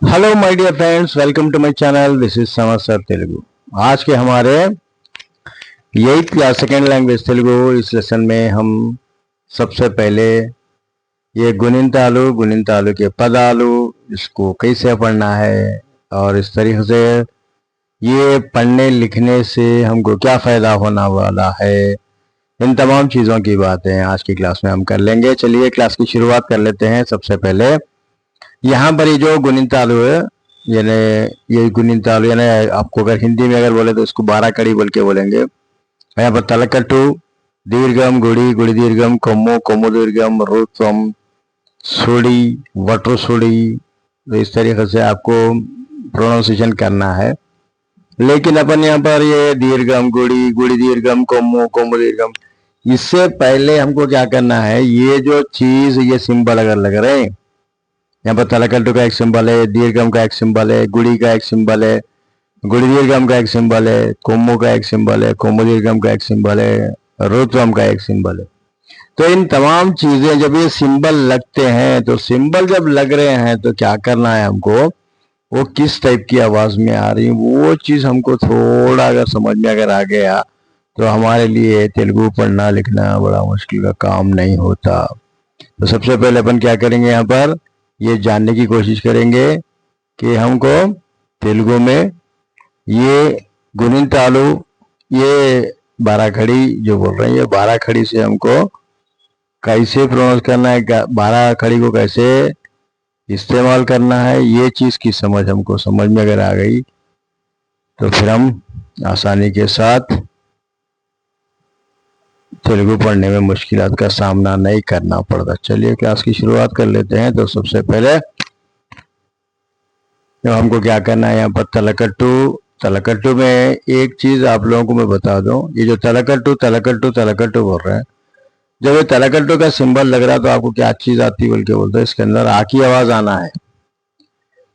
Hello my dear friends, welcome to my channel. This is Samar sir Telugu. आज के हमारे यही क्लास सेकेंड लैंग्वेज तेलुगु इस लेसन में हम सबसे पहले ये गुणिंतालु के पदालु इसको कैसे पढ़ना है और इस तरीके से ये पढ़ने लिखने से हमको क्या फ़ायदा होने वाला है, इन तमाम चीज़ों की बातें आज की क्लास में हम कर लेंगे। चलिए क्लास की शुरुआत कर लेते हैं। सबसे पहले यहाँ पर ये जो गुणिंतालु है, यानी ये गुणिंतालु यानी आपको अगर हिंदी में अगर बोले तो इसको 12 कड़ी बोल के बोलेंगे। यहाँ पर तलकट्टू, दीर्घम, गुड़ी, गुड़ी दीर्घम, कोमो, कोमो दीर्घम, रुत्वम, सुड़ी, वटो सुड़ी, तो इस तरीके से आपको प्रोनाउंसिएशन करना है। लेकिन अपन यहाँ पर ये दीर्घम, गुड़ी, गुड़ी दीर्घम, कोमो, कोमो दीर्घम, इससे पहले हमको क्या करना है, ये जो चीज ये सिंबल अगर लग रहे हैं, यहाँ पर तलकट्टू का एक सिंबल है, दीर्घम का एक सिंबल है, गुड़ी का एक सिंबल है, गुड़ी दीर्घम का एक सिंबल है, कोमो का एक सिंबल है, कोमो दीर्घम का एक सिंबल है, रुत्वम का एक सिंबल है। तो इन तमाम चीजें जब ये सिंबल लगते हैं, तो सिंबल जब लग रहे हैं तो क्या करना है हमको, वो किस टाइप की आवाज में आ रही है वो चीज हमको थोड़ा अगर समझ में अगर आ गया तो हमारे लिए तेलुगु पढ़ना लिखना बड़ा मुश्किल का काम नहीं होता। तो सबसे पहले अपन क्या करेंगे, यहाँ पर ये जानने की कोशिश करेंगे कि हमको तेलुगु में ये गुणिंतालु, ये 12 खड़ी जो बोल रहे हैं, ये 12 खड़ी से हमको कैसे प्रोनाउंस करना है, 12 खड़ी को कैसे इस्तेमाल करना है, ये चीज की समझ हमको समझ में अगर आ गई तो फिर हम आसानी के साथ तेलुगु पढ़ने में मुश्किलात का सामना नहीं करना पड़ता। चलिए क्लास की शुरुआत कर लेते हैं। तो सबसे पहले तो हमको क्या करना है, यहाँ पर तलकट्टू में एक चीज आप लोगों को मैं बता दूं, ये जो तलकट्टू बोल रहे हैं, जब ये तलकट्टू का सिंबल लग रहा है तो आपको क्या चीज आती है बोल के बोलते हैं, इसके अंदर आ की आवाज आना है।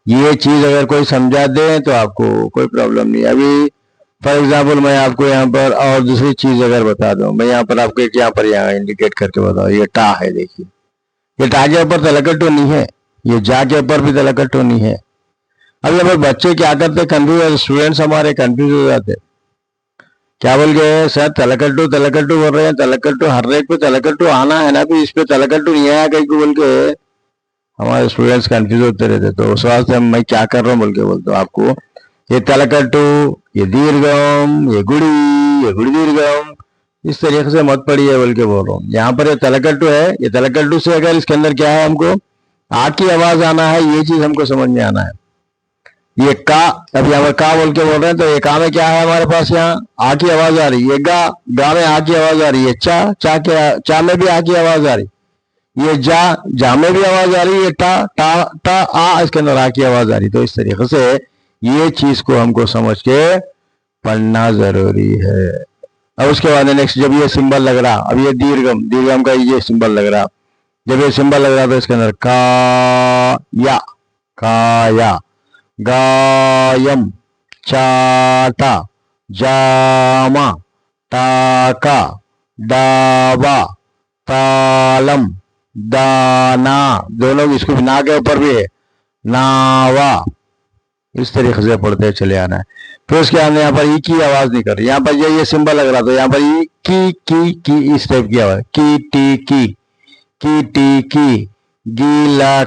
ये चीज अगर कोई समझा दे तो आपको कोई प्रॉब्लम नहीं। अभी फॉर एग्जाम्पल मैं आपको यहाँ पर और दूसरी चीज अगर बता दूं, मैं यहाँ पर आपको एक यहाँ इंडिकेट करके बताऊं, ये टा है, देखिए ये टा के ऊपर तलकट्टू नहीं है, ये जा के ऊपर भी तलकट्टू नहीं है। अब यहाँ पर बच्चे क्या करते, कंफ्यूज, स्टूडेंट्स हमारे कंफ्यूज हो जाते, क्या बोल गए सर तलकट्टू बोल रहे हैं, तलकट्टू हर एक पे तलकट्टू आना है ना, भी इस पे तलकट्टू नहीं आया कहीं को बोल के हमारे स्टूडेंट्स कंफ्यूज होते रहते। तो उस वास्ते मैं क्या कर रहा हूँ बोल के बोलते हो आपको, ये तलकट्टू, ये दीर्घम, ये गुड़ी दीर्घम, इस तरीके से मत पढ़िए बोल के बोल रहा हूँ। यहाँ पर ये तलकट्टू है, ये तलकट्टू से अगर इसके अंदर क्या है, हमको आ की आवाज आना है, ये चीज हमको समझ में आना है। ये का, अब यहाँ पर का बोल के बोल रहे हैं, तो ये का में क्या है हमारे पास, यहाँ आ की आवाज आ रही है, गा में आ की आवाज आ रही है, चा में भी आ की आवाज आ रही, ये जा में भी आवाज आ रही है, टा आ, इसके अंदर आ की आवाज आ रही। तो इस तरीके से ये चीज को हमको समझ के पढ़ना जरूरी है। अब उसके बाद नेक्स्ट, जब ये सिंबल लग रहा, अब ये दीर्घम का ये सिंबल लग रहा, जब ये सिंबल लग रहा तो इसके अंदर काया, गायम, चाटा, जामा, टाका, डाबा, तालम, दाना, दोनों इसको ना के ऊपर भी है, नावा, इस तरीके से पढ़ते चले आना है। फिर उसके बाद यहाँ पर ई की आवाज नहीं कर रही, यहाँ पर ये सिंबल लग रहा तो यहाँ पर ई की इस टाइप की आवाज, की टी की, गीला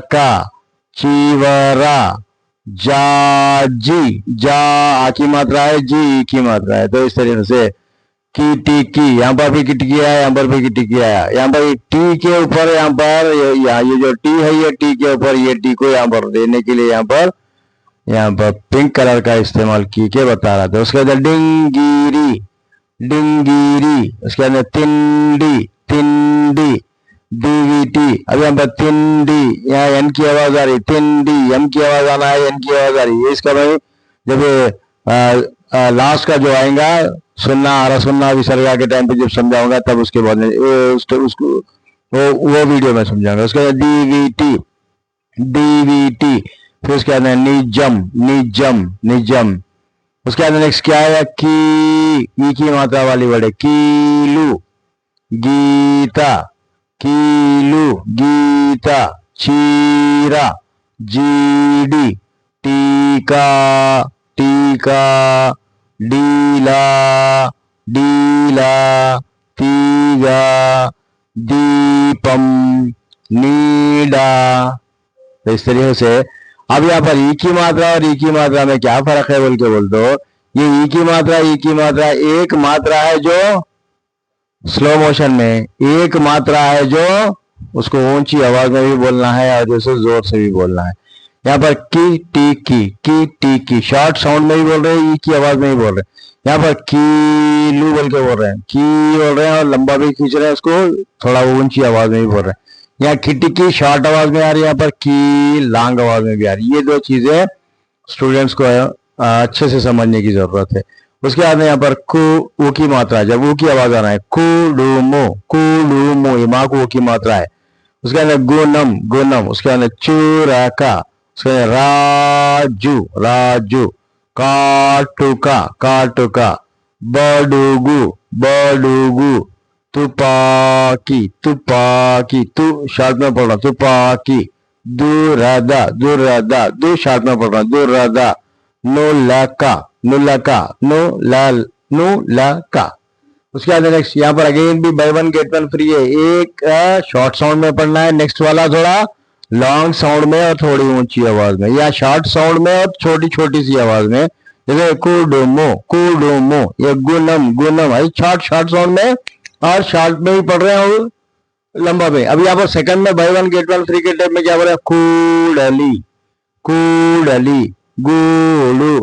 का, चीवरा, जा की मात्रा है, जी की मात्रा है। तो इस तरीके से की, यहाँ पर भी की आया, यहाँ पर भी की आया, यहाँ पर टी के ऊपर, यहाँ पर ये जो टी है, ये टी के ऊपर, ये टी को यहाँ पर देने के लिए यहाँ पर पिंक कलर का इस्तेमाल की के बता रहा था। उसके अंदर डिंगीरी, उसके अंदर तिंडी, डीवीटी, अब यहाँ पर तिंडी, यहाँ एन की आवाज आ रही, तिंडी, एम की आवाज आना है, एन की आवाज आ रही है। इसका भाई जब लास्ट का जो आएगा सुनना आ रहा, सुनना विसर्गा के टाइम पे जब समझाऊंगा तब उसके बाद उसको वो वीडियो में समझाऊंगा। उसके बाद डीवीटी, फिर उसके बाद निजम, उसके बाद नेक्स्ट क्या है, की मात्रा वाली वर्ड है, गीता, चीरा, जीडी, टीका, टीका, डीला, डीला, तीगा, दीपम, नीडा। तो इस तरीके से अब यहाँ पर ई की मात्रा और ई की मात्रा में क्या फर्क है बोल के बोल दो। ये ई की मात्रा एक मात्रा है जो स्लो मोशन में, एक मात्रा है जो उसको ऊंची आवाज में भी बोलना है और जैसे जोर से भी बोलना है। यहाँ पर की टी की शॉर्ट साउंड में भी बोल रहे हैं, ई की आवाज में भी बोल रहे हैं। यहाँ पर कीलू बोल के बोल रहे हैं, की बोल रहे हैं और लंबा भी खींच रहे हैं उसको, थोड़ा ऊंची आवाज में भी बोल रहे हैं। यहाँ खिटी की शॉर्ट आवाज में आ रही है, यहाँ पर की लॉन्ग आवाज में भी आ रही है। ये दो चीजें स्टूडेंट्स को अच्छे से समझने की जरूरत है। उसके बाद में यहाँ पर ऊ की मात्रा, जब ऊ की आवाज आना है कुडुमो, ये माँ को ऊ की मात्रा है। उसके अंदर गुनम, उसके अंदर चूराका, उसके अंदर राजू, काटुका, बडुगु, तुपाकी, तू शॉर्ट में पढ़ रहा, तुपाकी, दुरादा, दू शॉर्ट में पढ़ रहा, दुरादा, नुलका। उसके बाद नेक्स्ट यहाँ पर अगेन भी bye one get one free है। एक शॉर्ट साउंड में पढ़ना है, नेक्स्ट वाला थोड़ा लॉन्ग साउंड में और थोड़ी ऊंची आवाज में, या शॉर्ट साउंड में और छोटी छोटी सी आवाज में। जैसे कुडुमो, ये गुनम है शॉर्ट साउंड में और शॉर्ट में भी पढ़ रहे हैं और लंबा में। अब यहाँ पर सेकंड में bye one get one free के टाइप में क्या बोल रहे हैं, कूडली, गोलू,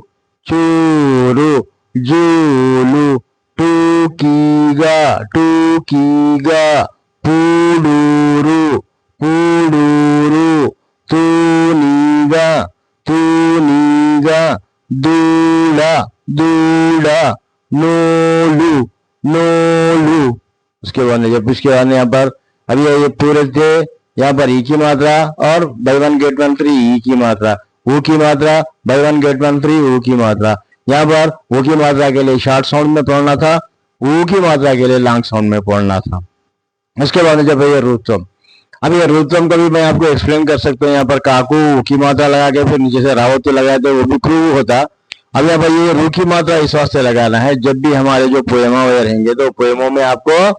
चूरू, जूलू, टूकीगा, पुडूरू, तूनीगा, दूड़ा, नोलू। उसके बाद जब इसके बाद यहाँ पर अभी ये पूरे थे, यहाँ पर ई की मात्रा और buy one get one free ई की मात्रा, ऊ की मात्रा, buy one get one free ऊ की मात्रा। यहाँ पर ऊ की मात्रा के लिए शॉर्ट साउंड में पढ़ना था, ऊ की मात्रा के लिए लॉन्ग साउंड में पढ़ना था। उसके बाद जब ये रुत्वम, अब ये रुत्वम को भी मैं आपको एक्सप्लेन कर सकता हूँ। यहाँ पर काकू ऊ की मात्रा लगा के फिर नीचे से रावत लगाए तो वो भी क्रू होता। अब यहाँ पर ये रू की मात्रा इस वास्ते लगाना है, जब भी हमारे जो पोएमा वगैरह रहेंगे तो पोएमों में आपको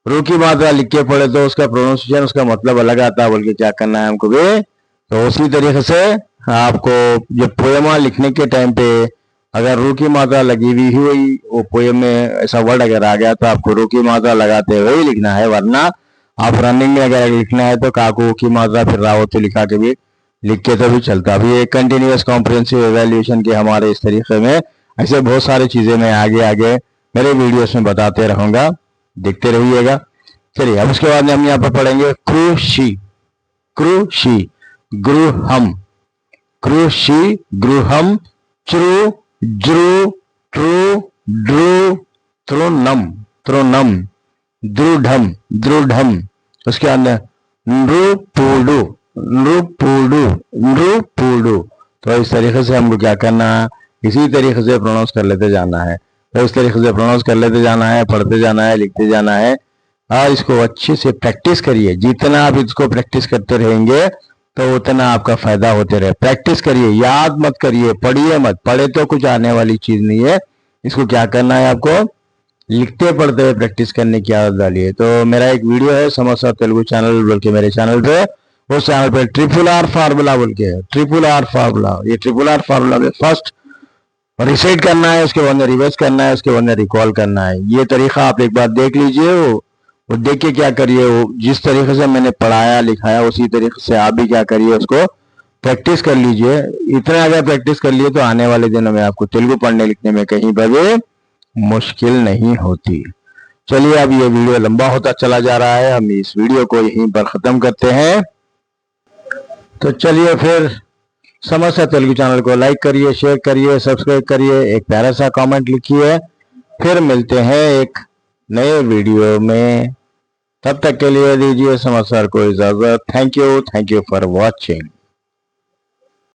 रू की मात्रा लिख के पढ़े तो उसका प्रोनाउंसिएशन, उसका मतलब अलग आता है बोल के क्या करना है हमको भी। तो उसी तरीके से आपको जब पोएमा लिखने के टाइम पे अगर रू की मात्रा लगी हुई वो पोएम में ऐसा वर्ड अगर आ गया तो आपको रू की मात्रा लगाते हुए ही लिखना है, वरना आप रनिंग में अगर लिखना है तो काकू की मात्रा फिर रावत लिखा के भी लिख के तो भी चलता। अभी एक कंटिन्यूअस कॉम्प्रिहेंसिव एवेल्यूएशन के हमारे इस तरीके में ऐसे बहुत सारी चीजें मैं आगे मेरे वीडियोस में बताते रहूंगा, देखते रहिएगा। चलिए अब उसके बाद हम यहाँ पर पढ़ेंगे कृषि, गृहम, ज्रु, ट्रू, तृणम, दृढ़म। उसके अंदर नृपुडु। तो इस तरीके से हमको क्या करना है, इसी तरीके से प्रोनाउंस कर लेते जाना है। तो इस तरीके से प्रोनाउंस कर लेते जाना है, पढ़ते जाना है, लिखते जाना है और इसको अच्छे से प्रैक्टिस करिए। जितना आप इसको प्रैक्टिस करते रहेंगे तो उतना आपका फायदा होते रहे। प्रैक्टिस करिए, याद मत करिए, पढ़िए मत, पढ़े तो कुछ आने वाली चीज नहीं है। इसको क्या करना है, आपको लिखते पढ़ते हुए प्रैक्टिस करने की आदत डालिए। तो मेरा एक वीडियो है समोसा तेलुगु चैनल बोल के मेरे चैनल पे, उस चैनल पे RRR फार्मूला बोल के है, RRR फार्मूला। ये RRR फार्मूला में फर्स्ट रिसाइट करना है, उसके बाद रिवाइज करना है, उसके बाद रिकॉल करना है। ये तरीका आप एक बार देख लीजिए, वो देख के क्या करिए, वो जिस तरीके से मैंने पढ़ाया लिखाया उसी तरीके से आप भी क्या करिए, उसको प्रैक्टिस कर लीजिए। इतना अगर प्रैक्टिस कर लिए तो आने वाले दिनों में आपको तेलुगु पढ़ने लिखने में कहीं पर भी मुश्किल नहीं होती। चलिए अब ये वीडियो लंबा होता चला जा रहा है, हम इस वीडियो को यहीं पर खत्म करते हैं। तो चलिए फिर समोसा तेलुगु चैनल को लाइक करिए, शेयर करिए, सब्सक्राइब करिए, एक प्यारा सा कमेंट लिखिए। फिर मिलते हैं एक नए वीडियो में, तब तक के लिए दीजिए समोसा को इजाजत। Thank you for watching.